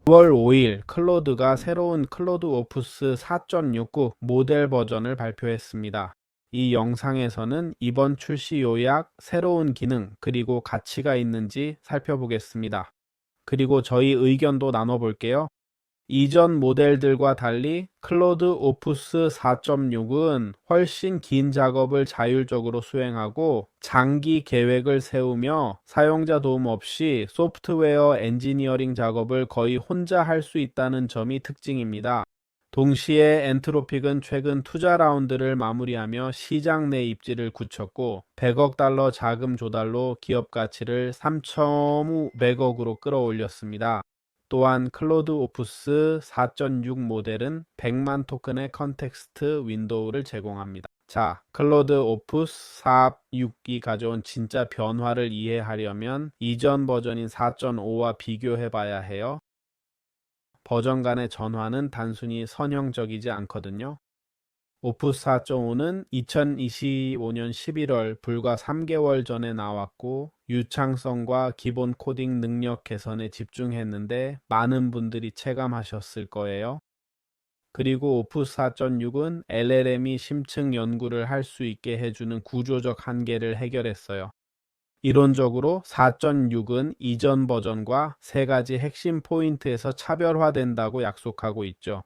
9월 5일 클로드가 새로운 클로드 오프스 4.69 모델 버전을 발표했습니다. 이 영상에서는 이번 출시 요약, 새로운 기능, 그리고 가치가 있는지 살펴보겠습니다. 그리고 저희 의견도 나눠볼게요. 이전 모델들과 달리 클로드 오프스 4.6은 훨씬 긴 작업을 자율적으로 수행하고 장기 계획을 세우며 사용자 도움 없이 소프트웨어 엔지니어링 작업을 거의 혼자 할 수 있다는 점이 특징입니다. 동시에 엔트로픽은 최근 투자 라운드를 마무리하며 시장 내 입지를 굳혔고 100억 달러 자금 조달로 기업 가치를 3,500억으로 끌어올렸습니다. 또한 클로드 오프스 4.6 모델은 100만 토큰의 컨텍스트 윈도우를 제공합니다. 자, 클로드 오프스 4.6이 가져온 진짜 변화를 이해하려면 이전 버전인 4.5와 비교해 봐야 해요. 버전 간의 전환은 단순히 선형적이지 않거든요. 오프스 4.5는 2025년 11월 불과 3개월 전에 나왔고 유창성과 기본 코딩 능력 개선에 집중했는데 많은 분들이 체감하셨을 거예요. 그리고 오프스 4.6은 LLM이 심층 연구를 할 수 있게 해주는 구조적 한계를 해결했어요. 이론적으로 4.6은 이전 버전과 세 가지 핵심 포인트에서 차별화된다고 약속하고 있죠.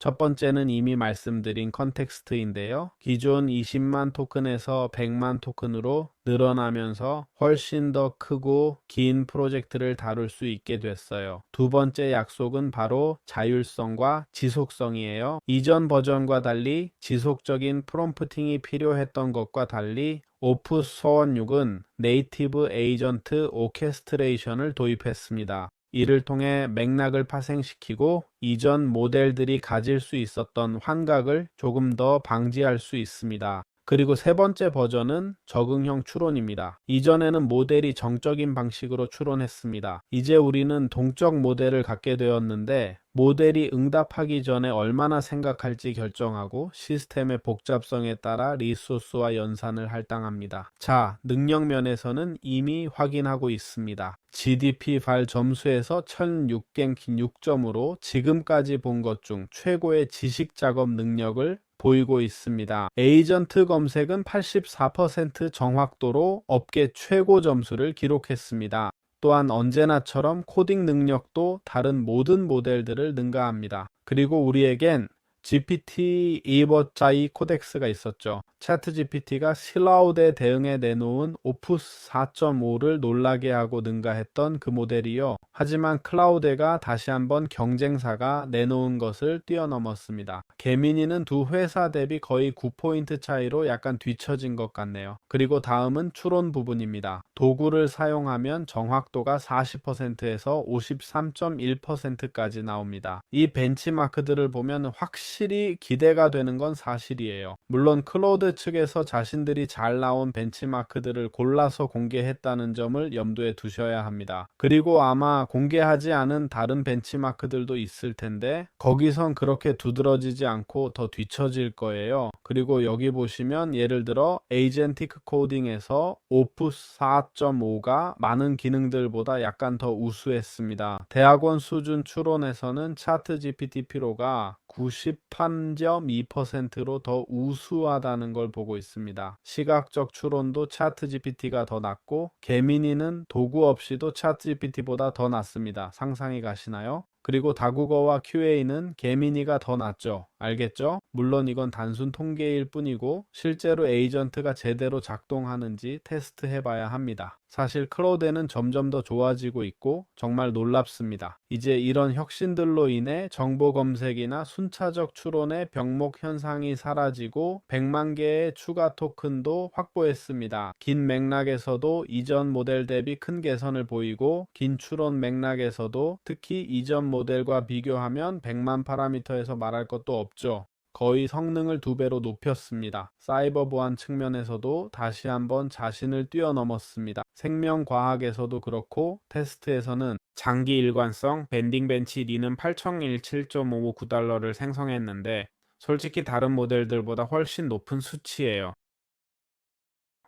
첫 번째는 이미 말씀드린 컨텍스트인데요. 기존 20만 토큰에서 100만 토큰으로 늘어나면서 훨씬 더 크고 긴 프로젝트를 다룰 수 있게 됐어요. 두 번째 약속은 바로 자율성과 지속성이에요. 이전 버전과 달리 지속적인 프롬프팅이 필요했던 것과 달리 오프스 4.6은 네이티브 에이전트 오케스트레이션을 도입했습니다. 이를 통해 맥락을 파생시키고 이전 모델들이 가질 수 있었던 환각을 조금 더 방지할 수 있습니다. 그리고 세 번째 버전은 적응형 추론입니다. 이전에는 모델이 정적인 방식으로 추론했습니다. 이제 우리는 동적 모델을 갖게 되었는데 모델이 응답하기 전에 얼마나 생각할지 결정하고 시스템의 복잡성에 따라 리소스와 연산을 할당합니다. 자, 능력 면에서는 이미 확인하고 있습니다. GDP 발 점수에서 1606점으로 지금까지 본 것 중 최고의 지식 작업 능력을 보이고 있습니다. 에이전트 검색은 84% 정확도로 업계 최고 점수를 기록했습니다. 또한 언제나처럼 코딩 능력도 다른 모든 모델들을 능가합니다. 그리고 우리에겐 GPT 이버짜이 코덱스가 있었죠. 차트 GPT가 실라우드에 대응해 내놓은 오프스 4.5를 놀라게 하고 능가했던 그 모델이요. 하지만 클라우드가 다시 한번 경쟁사가 내놓은 것을 뛰어넘었습니다. 개미니는 두 회사 대비 거의 9포인트 차이로 약간 뒤처진 것 같네요. 그리고 다음은 추론 부분입니다. 도구를 사용하면 정확도가 40%에서 53.1%까지 나옵니다. 이 벤치마크들을 보면 확실히 기대가 되는 건 사실이에요. 물론 클로드 측에서 자신들이 잘 나온 벤치마크들을 골라서 공개했다는 점을 염두에 두셔야 합니다. 그리고 아마 공개하지 않은 다른 벤치마크들도 있을 텐데 거기선 그렇게 두드러지지 않고 더 뒤처질 거예요. 그리고 여기 보시면 예를 들어 에이전틱 코딩에서 오프스 4.5가 많은 기능들보다 약간 더 우수했습니다. 대학원 수준 추론에서는 차트 GPT 피로가 98.2%로 더 우수하다는 걸 보고 있습니다. 시각적 추론도 차트 GPT가 더 낫고 개미니는 도구 없이도 차트 GPT보다 더 낫습니다. 상상이 가시나요? 그리고 다국어와 QA는 개미니가 더 낫죠. 알겠죠? 물론 이건 단순 통계일 뿐이고 실제로 에이전트가 제대로 작동하는지 테스트해 봐야 합니다. 사실 클로드는 점점 더 좋아지고 있고 정말 놀랍습니다. 이제 이런 혁신들로 인해 정보 검색이나 순차적 추론의 병목 현상이 사라지고 100만 개의 추가 토큰도 확보했습니다. 긴 맥락에서도 이전 모델 대비 큰 개선을 보이고 긴 추론 맥락에서도 특히 이전 모델과 비교하면 100만 파라미터에서 말할 것도 없죠. 거의 성능을 2배로 높였습니다. 사이버 보안 측면에서도 다시 한번 자신을 뛰어넘었습니다. 생명과학에서도 그렇고 테스트에서는 장기 일관성 밴딩 벤치 리는 8017.559달러를 생성했는데 솔직히 다른 모델들보다 훨씬 높은 수치예요.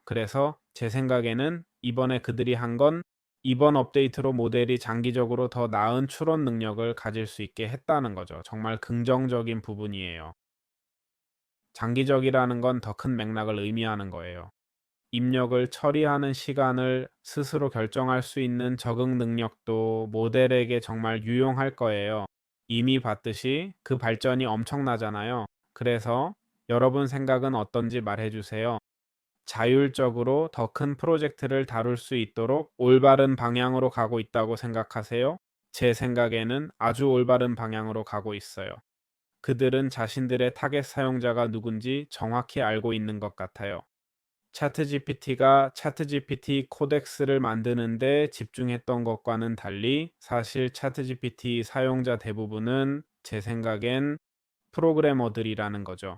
그래서 제 생각에는 이번에 그들이 한 건 이번 업데이트로 모델이 장기적으로 더 나은 추론 능력을 가질 수 있게 했다는 거죠. 정말 긍정적인 부분이에요. 장기적이라는 건 더 큰 맥락을 의미하는 거예요. 입력을 처리하는 시간을 스스로 결정할 수 있는 적응 능력도 모델에게 정말 유용할 거예요. 이미 봤듯이 그 발전이 엄청나잖아요. 그래서 여러분 생각은 어떤지 말해주세요. 자율적으로 더 큰 프로젝트를 다룰 수 있도록 올바른 방향으로 가고 있다고 생각하세요? 제 생각에는 아주 올바른 방향으로 가고 있어요. 그들은 자신들의 타겟 사용자가 누군지 정확히 알고 있는 것 같아요. 차트GPT가 차트GPT 코덱스를 만드는데 집중했던 것과는 달리 사실 차트GPT 사용자 대부분은 제 생각엔 프로그래머들이라는 거죠.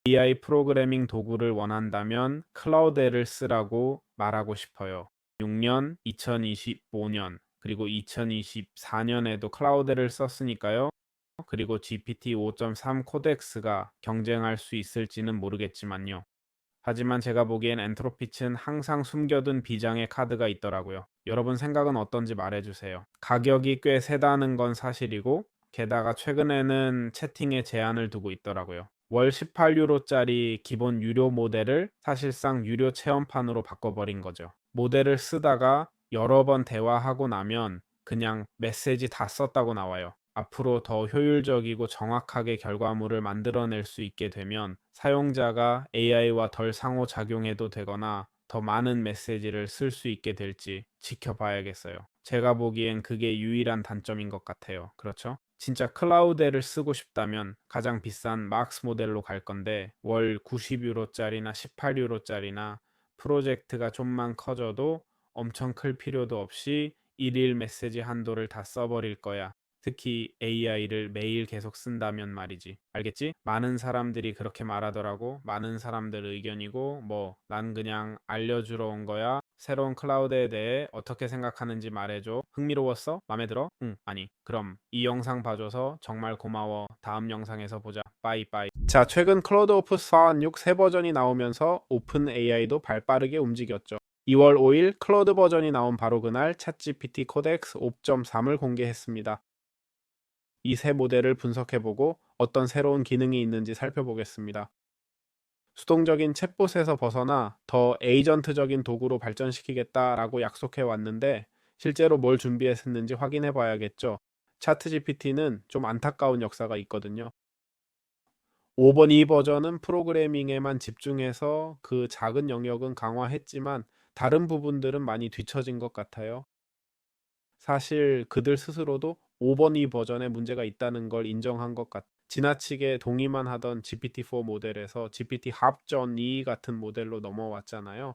AI 프로그래밍 도구를 원한다면 클라우드를 쓰라고 말하고 싶어요. 6년, 2025년, 그리고 2024년에도 클라우드를 썼으니까요. 그리고 GPT 5.3 코덱스가 경쟁할 수 있을지는 모르겠지만요. 하지만 제가 보기엔 엔트로피츠는 항상 숨겨둔 비장의 카드가 있더라고요. 여러분 생각은 어떤지 말해주세요. 가격이 꽤 세다는 건 사실이고 게다가 최근에는 채팅에 제한을 두고 있더라고요. 월 18유로짜리 기본 유료 모델을 사실상 유료 체험판으로 바꿔버린 거죠. 모델을 쓰다가 여러 번 대화하고 나면 그냥 메시지 다 썼다고 나와요. 앞으로 더 효율적이고 정확하게 결과물을 만들어낼 수 있게 되면 사용자가 AI와 덜 상호작용해도 되거나 더 많은 메시지를 쓸 수 있게 될지 지켜봐야겠어요. 제가 보기엔 그게 유일한 단점인 것 같아요. 그렇죠? 진짜 클라우드를 쓰고 싶다면 가장 비싼 막스 모델로 갈 건데 월 90유로짜리나 18유로짜리나 프로젝트가 좀만 커져도 엄청 클 필요도 없이 일일 메시지 한도를 다 써버릴 거야. 특히 AI를 매일 계속 쓴다면 말이지. 알겠지? 많은 사람들이 그렇게 말하더라고. 많은 사람들 의견이고, 난 그냥 알려주러 온 거야. 새로운 클라우드에 대해 어떻게 생각하는지 말해줘. 흥미로웠어? 마음에 들어? 응, 아니. 그럼 이 영상 봐줘서 정말 고마워. 다음 영상에서 보자. 빠이빠이. 자, 최근 클라우드 오프스 4.6 새 버전이 나오면서 오픈 AI도 발빠르게 움직였죠. 2월 5일 클라우드 버전이 나온 바로 그날 챗GPT 코덱스 5.3을 공개했습니다. 이 새 모델을 분석해보고 어떤 새로운 기능이 있는지 살펴보겠습니다. 수동적인 챗봇에서 벗어나 더 에이전트적인 도구로 발전시키겠다라고 약속해 왔는데 실제로 뭘 준비했는지 확인해 봐야겠죠. 차트GPT는 좀 안타까운 역사가 있거든요. 5번 2 버전은 프로그래밍에만 집중해서 그 작은 영역은 강화했지만 다른 부분들은 많이 뒤처진 것 같아요. 사실 그들 스스로도 5번 2 버전에 문제가 있다는 걸 인정한 것 같아요. 지나치게 동의만 하던 GPT-4 모델에서 GPT-합.2 같은 모델로 넘어왔잖아요.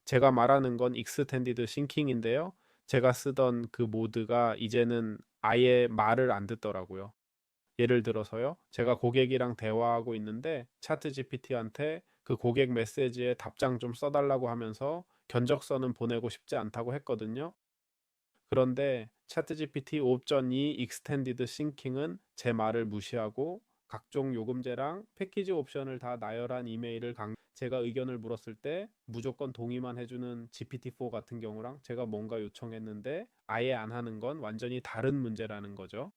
제가 말하는 건 익스텐디드 싱킹인데요. 제가 쓰던 그 모드가 이제는 아예 말을 안 듣더라고요. 예를 들어서요. 제가 고객이랑 대화하고 있는데 차트 GPT한테 그 고객 메시지에 답장 좀 써달라고 하면서 견적서는 보내고 싶지 않다고 했거든요. 그런데 ChatGPT 5.2 Extended Syncing은 제 말을 무시하고 각종 요금제랑 패키지 옵션을 다 나열한 이메일을 제가 의견을 물었을 때 무조건 동의만 해주는 GPT-4 같은 경우랑 제가 뭔가 요청했는데 아예 안 하는 건 완전히 다른 문제라는 거죠.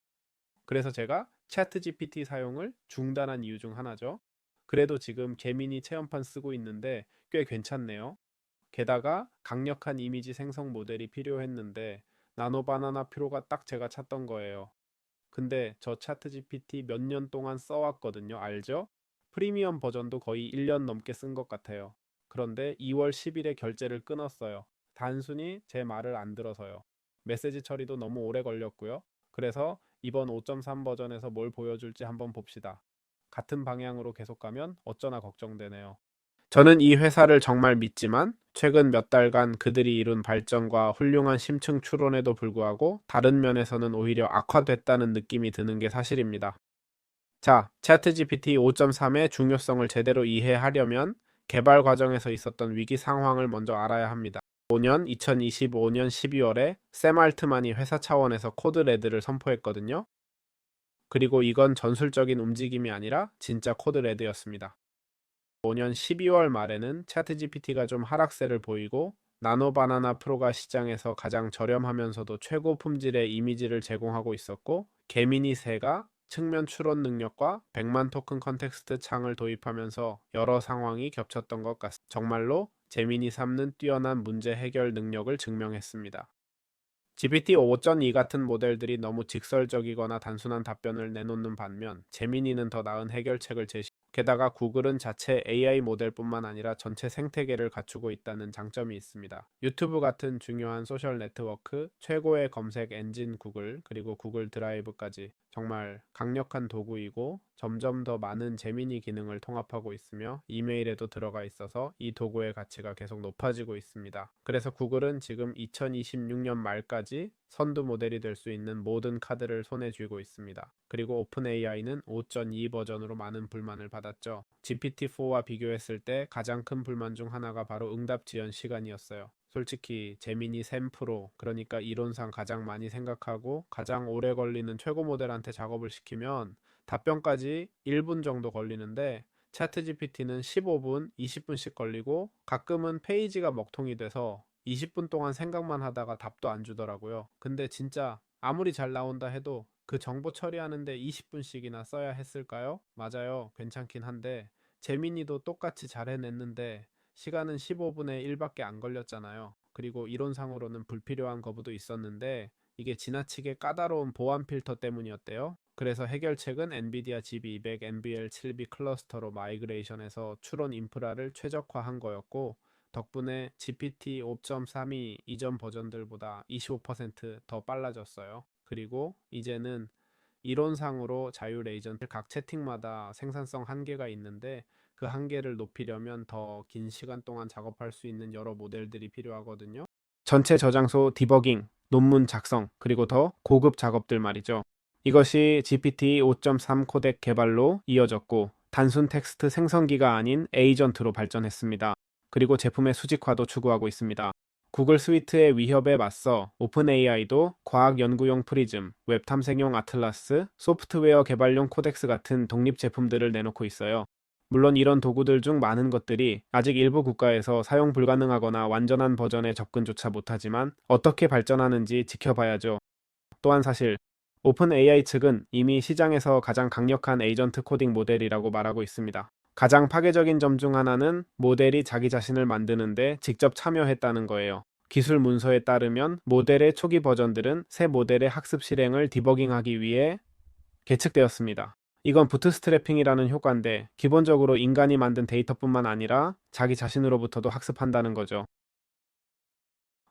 그래서 제가 ChatGPT 사용을 중단한 이유 중 하나죠. 그래도 지금 개미니 체험판 쓰고 있는데 꽤 괜찮네요. 게다가 강력한 이미지 생성 모델이 필요했는데 나노바나나 프로가 딱 제가 찾던 거예요. 근데 저 차트 GPT 몇 년 동안 써왔거든요. 알죠? 프리미엄 버전도 거의 1년 넘게 쓴 것 같아요. 그런데 2월 10일에 결제를 끊었어요. 단순히 제 말을 안 들어서요. 메시지 처리도 너무 오래 걸렸고요. 그래서 이번 5.3 버전에서 뭘 보여줄지 한번 봅시다. 같은 방향으로 계속 가면 어쩌나 걱정되네요. 저는 이 회사를 정말 믿지만 최근 몇 달간 그들이 이룬 발전과 훌륭한 심층 추론에도 불구하고 다른 면에서는 오히려 악화됐다는 느낌이 드는 게 사실입니다. 자, 챗GPT 5.3의 중요성을 제대로 이해하려면 개발 과정에서 있었던 위기 상황을 먼저 알아야 합니다. 2025년 12월에 샘 알트만이 회사 차원에서 코드 레드를 선포했거든요. 그리고 이건 전술적인 움직임이 아니라 진짜 코드 레드였습니다. 5년 12월 말에는 차트GPT가 좀 하락세를 보이고 나노바나나 프로가 시장에서 가장 저렴하면서도 최고 품질의 이미지를 제공하고 있었고, 개미니 3가 측면 추론 능력과 100만 토큰 컨텍스트 창을 도입하면서 여러 상황이 겹쳤던 것 같습니다. 정말로 제미니 3는 뛰어난 문제 해결 능력을 증명했습니다. GPT 5.2 같은 모델들이 너무 직설적이거나 단순한 답변을 내놓는 반면 제미니는 더 나은 해결책을 게다가 구글은 자체 AI 모델뿐만 아니라 전체 생태계를 갖추고 있다는 장점이 있습니다. 유튜브 같은 중요한 소셜 네트워크, 최고의 검색 엔진 구글, 그리고 구글 드라이브까지 정말 강력한 도구이고 점점 더 많은 제미니 기능을 통합하고 있으며 이메일에도 들어가 있어서 이 도구의 가치가 계속 높아지고 있습니다. 그래서 구글은 지금 2026년 말까지 선두 모델이 될 수 있는 모든 카드를 손에 쥐고 있습니다. 그리고 오픈 AI는 5.2 버전으로 많은 불만을 받았죠. GPT-4와 비교했을 때 가장 큰 불만 중 하나가 바로 응답 지연 시간이었어요. 솔직히 제미니 샘 프로, 그러니까 이론상 가장 많이 생각하고 가장 오래 걸리는 최고 모델한테 작업을 시키면 답변까지 1분 정도 걸리는데 차트 GPT는 15분, 20분씩 걸리고 가끔은 페이지가 먹통이 돼서 20분 동안 생각만 하다가 답도 안 주더라고요. 근데 진짜 아무리 잘 나온다 해도 그 정보 처리하는데 20분씩이나 써야 했을까요? 맞아요. 괜찮긴 한데 제미니도 똑같이 잘 해냈는데 시간은 15분의 1밖에 안 걸렸잖아요. 그리고 이론상으로는 불필요한 거부도 있었는데 이게 지나치게 까다로운 보안 필터 때문이었대요. 그래서 해결책은 엔비디아 GB200 NVL7B 클러스터로 마이그레이션해서 추론 인프라를 최적화한 거였고 덕분에 GPT 5.3이 이전 버전들보다 25%더 빨라졌어요. 그리고 이제는 이론상으로 자율 에이전트 각 채팅마다 생산성 한계가 있는데 그 한계를 높이려면 더 긴 시간 동안 작업할 수 있는 여러 모델들이 필요하거든요. 전체 저장소 디버깅, 논문 작성, 그리고 더 고급 작업들 말이죠. 이것이 GPT 5.3 코덱 개발로 이어졌고 단순 텍스트 생성기가 아닌 에이전트로 발전했습니다. 그리고 제품의 수직화도 추구하고 있습니다. 구글 스위트의 위협에 맞서 오픈 AI도 과학 연구용 프리즘, 웹 탐색용 아틀라스, 소프트웨어 개발용 코덱스 같은 독립 제품들을 내놓고 있어요. 물론 이런 도구들 중 많은 것들이 아직 일부 국가에서 사용 불가능하거나 완전한 버전에 접근조차 못하지만 어떻게 발전하는지 지켜봐야죠. 또한 사실 오픈 AI 측은 이미 시장에서 가장 강력한 에이전트 코딩 모델이라고 말하고 있습니다. 가장 파괴적인 점 중 하나는 모델이 자기 자신을 만드는데 직접 참여했다는 거예요. 기술 문서에 따르면 모델의 초기 버전들은 새 모델의 학습 실행을 디버깅하기 위해 계측되었습니다. 이건 부트스트래핑이라는 효과인데 기본적으로 인간이 만든 데이터뿐만 아니라 자기 자신으로부터도 학습한다는 거죠.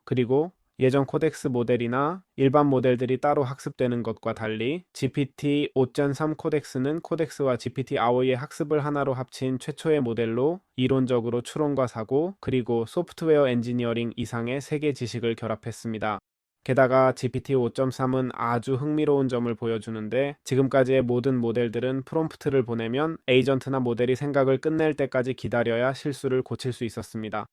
그리고 예전 코덱스 모델이나 일반 모델들이 따로 학습되는 것과 달리 GPT 5.3 코덱스는 코덱스와 GPT 아오이의 학습을 하나로 합친 최초의 모델로 이론적으로 추론과 사고 그리고 소프트웨어 엔지니어링 이상의 세계 지식을 결합했습니다. 게다가 GPT 5.3은 아주 흥미로운 점을 보여주는데 지금까지의 모든 모델들은 프롬프트를 보내면 에이전트나 모델이 생각을 끝낼 때까지 기다려야 실수를 고칠 수 있었습니다.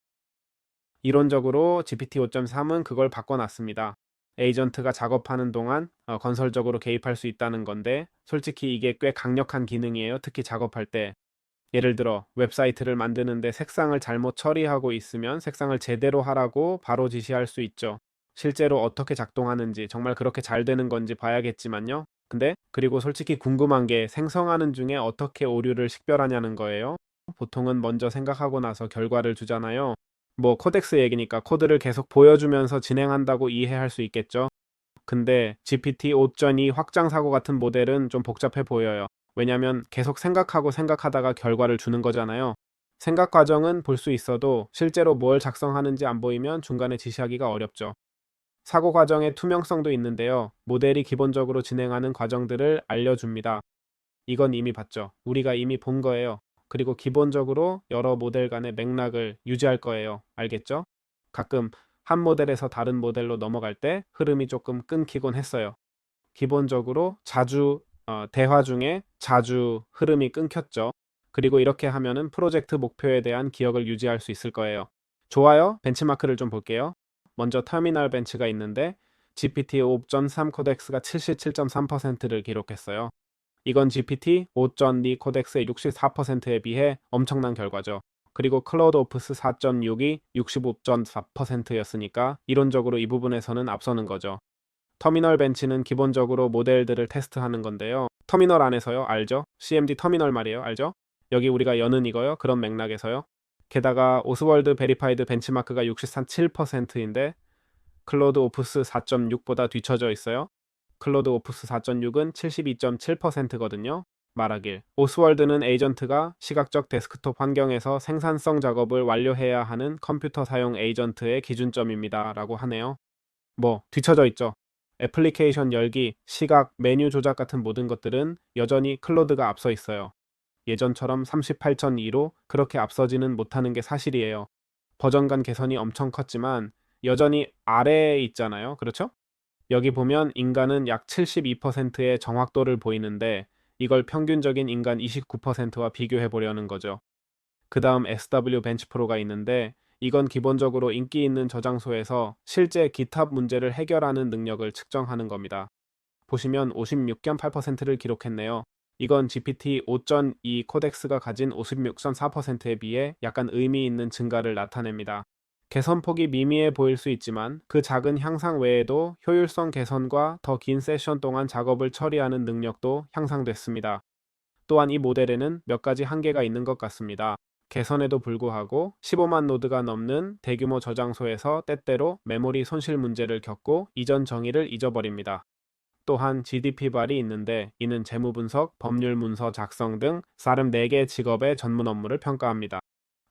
이론적으로 GPT 5.3은 그걸 바꿔놨습니다. 에이전트가 작업하는 동안 건설적으로 개입할 수 있다는 건데 솔직히 이게 꽤 강력한 기능이에요. 특히 작업할 때. 예를 들어 웹사이트를 만드는데 색상을 잘못 처리하고 있으면 색상을 제대로 하라고 바로 지시할 수 있죠. 실제로 어떻게 작동하는지 정말 그렇게 잘 되는 건지 봐야겠지만요. 근데 그리고 솔직히 궁금한 게 생성하는 중에 어떻게 오류를 식별하냐는 거예요. 보통은 먼저 생각하고 나서 결과를 주잖아요. 뭐 코덱스 얘기니까 코드를 계속 보여주면서 진행한다고 이해할 수 있겠죠. 근데 GPT 5.2 확장 사고 같은 모델은 좀 복잡해 보여요. 왜냐면 계속 생각하다가 결과를 주는 거잖아요. 생각 과정은 볼 수 있어도 실제로 뭘 작성하는지 안 보이면 중간에 지시하기가 어렵죠. 사고 과정의 투명성도 있는데요. 모델이 기본적으로 진행하는 과정들을 알려줍니다. 이건 이미 봤죠. 우리가 이미 본 거예요. 그리고 기본적으로 여러 모델 간의 맥락을 유지할 거예요. 알겠죠? 가끔 한 모델에서 다른 모델로 넘어갈 때 흐름이 조금 끊기곤 했어요. 기본적으로 자주 대화 중에 자주 흐름이 끊겼죠. 그리고 이렇게 하면은 프로젝트 목표에 대한 기억을 유지할 수 있을 거예요. 좋아요. 벤치마크를 좀 볼게요. 먼저 터미널 벤치가 있는데 GPT 5.3 코덱스가 77.3%를 기록했어요. 이건 GPT 5.2 코덱스의 64%에 비해 엄청난 결과죠. 그리고 클라우드 오프스 4.6이 65.4%였으니까 이론적으로 이 부분에서는 앞서는 거죠. 터미널 벤치는 기본적으로 모델들을 테스트하는 건데요. 터미널 안에서요. 알죠? CMD 터미널 말이에요. 알죠? 여기 우리가 여는 이거요. 그런 맥락에서요. 게다가 오스월드 베리파이드 벤치마크가 63.7%인데 클로드 오프스 4.6보다 뒤처져 있어요. 클로드 오프스 4.6은 72.7%거든요. 말하길. 오스월드는 에이전트가 시각적 데스크톱 환경에서 생산성 작업을 완료해야 하는 컴퓨터 사용 에이전트의 기준점입니다. 라고 하네요. 뭐, 뒤처져 있죠. 애플리케이션 열기, 시각, 메뉴 조작 같은 모든 것들은 여전히 클로드가 앞서 있어요. 예전처럼 38.2로 그렇게 앞서지는 못하는 게 사실이에요. 버전 간 개선이 엄청 컸지만 여전히 아래에 있잖아요. 그렇죠? 여기 보면 인간은 약 72%의 정확도를 보이는데 이걸 평균적인 인간 29%와 비교해 보려는 거죠. 그 다음 SW 벤치 프로가 있는데 이건 기본적으로 인기 있는 저장소에서 실제 GitHub 문제를 해결하는 능력을 측정하는 겁니다. 보시면 56.8%를 기록했네요. 이건 GPT 5.2 코덱스가 가진 56.4%에 비해 약간 의미 있는 증가를 나타냅니다. 개선폭이 미미해 보일 수 있지만 그 작은 향상 외에도 효율성 개선과 더 긴 세션 동안 작업을 처리하는 능력도 향상됐습니다. 또한 이 모델에는 몇 가지 한계가 있는 것 같습니다. 개선에도 불구하고 15만 노드가 넘는 대규모 저장소에서 때때로 메모리 손실 문제를 겪고 이전 정의를 잊어버립니다. 또한 GDP 발이 있는데 이는 재무 분석, 법률 문서 작성 등 나름 4개 직업의 전문 업무를 평가합니다.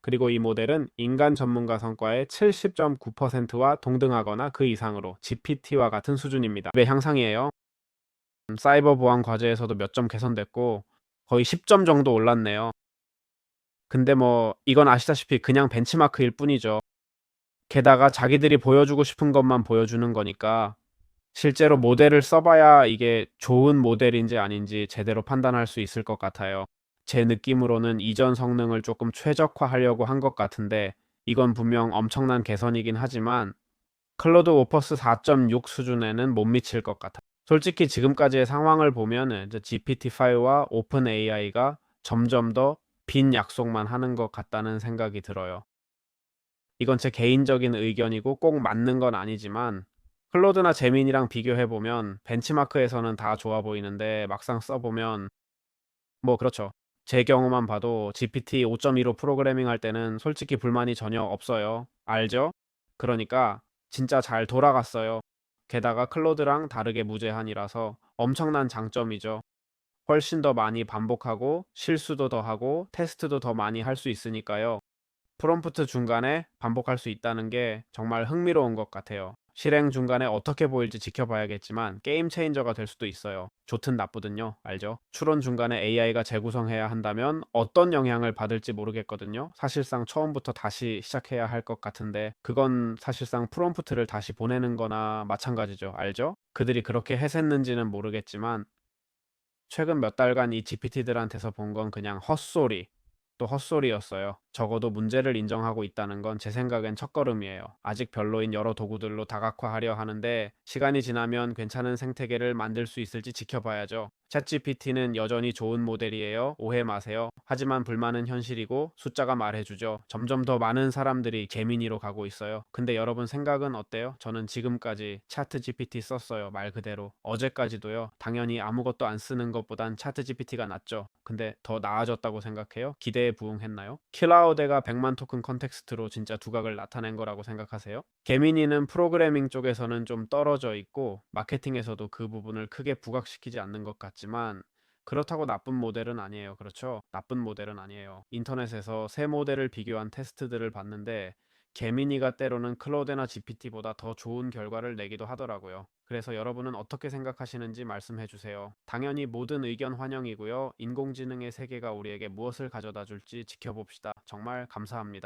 그리고 이 모델은 인간 전문가 성과의 70.9%와 동등하거나 그 이상으로 GPT와 같은 수준입니다. 왜 향상이에요? 사이버 보안 과제에서도 몇 점 개선됐고 거의 10점 정도 올랐네요. 근데 뭐 이건 아시다시피 그냥 벤치마크일 뿐이죠. 게다가 자기들이 보여주고 싶은 것만 보여주는 거니까 실제로 모델을 써봐야 이게 좋은 모델인지 아닌지 제대로 판단할 수 있을 것 같아요. 제 느낌으로는 이전 성능을 조금 최적화하려고 한 것 같은데 이건 분명 엄청난 개선이긴 하지만 클로드 오퍼스 4.6 수준에는 못 미칠 것 같아요. 솔직히 지금까지의 상황을 보면 GPT-5와 오픈 AI가 점점 더 빈 약속만 하는 것 같다는 생각이 들어요. 이건 제 개인적인 의견이고 꼭 맞는 건 아니지만 클로드나 제민이랑 비교해보면 벤치마크에서는 다 좋아 보이는데 막상 써보면 뭐 그렇죠. 제 경우만 봐도 GPT 5.15 프로그래밍 할 때는 솔직히 불만이 전혀 없어요. 알죠? 그러니까 진짜 잘 돌아갔어요. 게다가 클로드랑 다르게 무제한이라서 엄청난 장점이죠. 훨씬 더 많이 반복하고 실수도 더 하고 테스트도 더 많이 할 수 있으니까요. 프롬프트 중간에 반복할 수 있다는 게 정말 흥미로운 것 같아요. 실행 중간에 어떻게 보일지 지켜봐야겠지만 게임 체인저가 될 수도 있어요. 좋든 나쁘든요. 알죠? 추론 중간에 AI가 재구성해야 한다면 어떤 영향을 받을지 모르겠거든요. 사실상 처음부터 다시 시작해야 할 것 같은데 그건 사실상 프롬프트를 다시 보내는 거나 마찬가지죠. 알죠? 그들이 그렇게 해샜는지는 모르겠지만 최근 몇 달간 이 GPT들한테서 본 건 그냥 헛소리, 또 헛소리였어요. 적어도 문제를 인정하고 있다는 건 제 생각엔 첫걸음이에요. 아직 별로인 여러 도구들로 다각화하려 하는데 시간이 지나면 괜찮은 생태계를 만들 수 있을지 지켜봐야죠. 챗GPT는 여전히 좋은 모델이에요. 오해 마세요. 하지만 불만은 현실이고 숫자가 말해주죠. 점점 더 많은 사람들이 개미니로 가고 있어요. 근데 여러분 생각은 어때요? 저는 지금까지 챗GPT 썼어요. 말 그대로. 어제까지도요. 당연히 아무것도 안 쓰는 것보단 챗GPT가 낫죠. 근데 더 나아졌다고 생각해요? 기대에 부응했나요? 클라우드가 100만 토큰 컨텍스트로 진짜 두각을 나타낸 거라고 생각하세요? 개미니는 프로그래밍 쪽에서는 좀 떨어져 있고 마케팅에서도 그 부분을 크게 부각시키지 않는 것 같지만 그렇다고 나쁜 모델은 아니에요. 그렇죠? 나쁜 모델은 아니에요. 인터넷에서 새 모델을 비교한 테스트들을 봤는데 개미니가 때로는 클로드나 GPT보다 더 좋은 결과를 내기도 하더라고요. 그래서 여러분은 어떻게 생각하시는지 말씀해 주세요. 당연히 모든 의견 환영이고요. 인공지능의 세계가 우리에게 무엇을 가져다 줄지 지켜봅시다. 정말 감사합니다.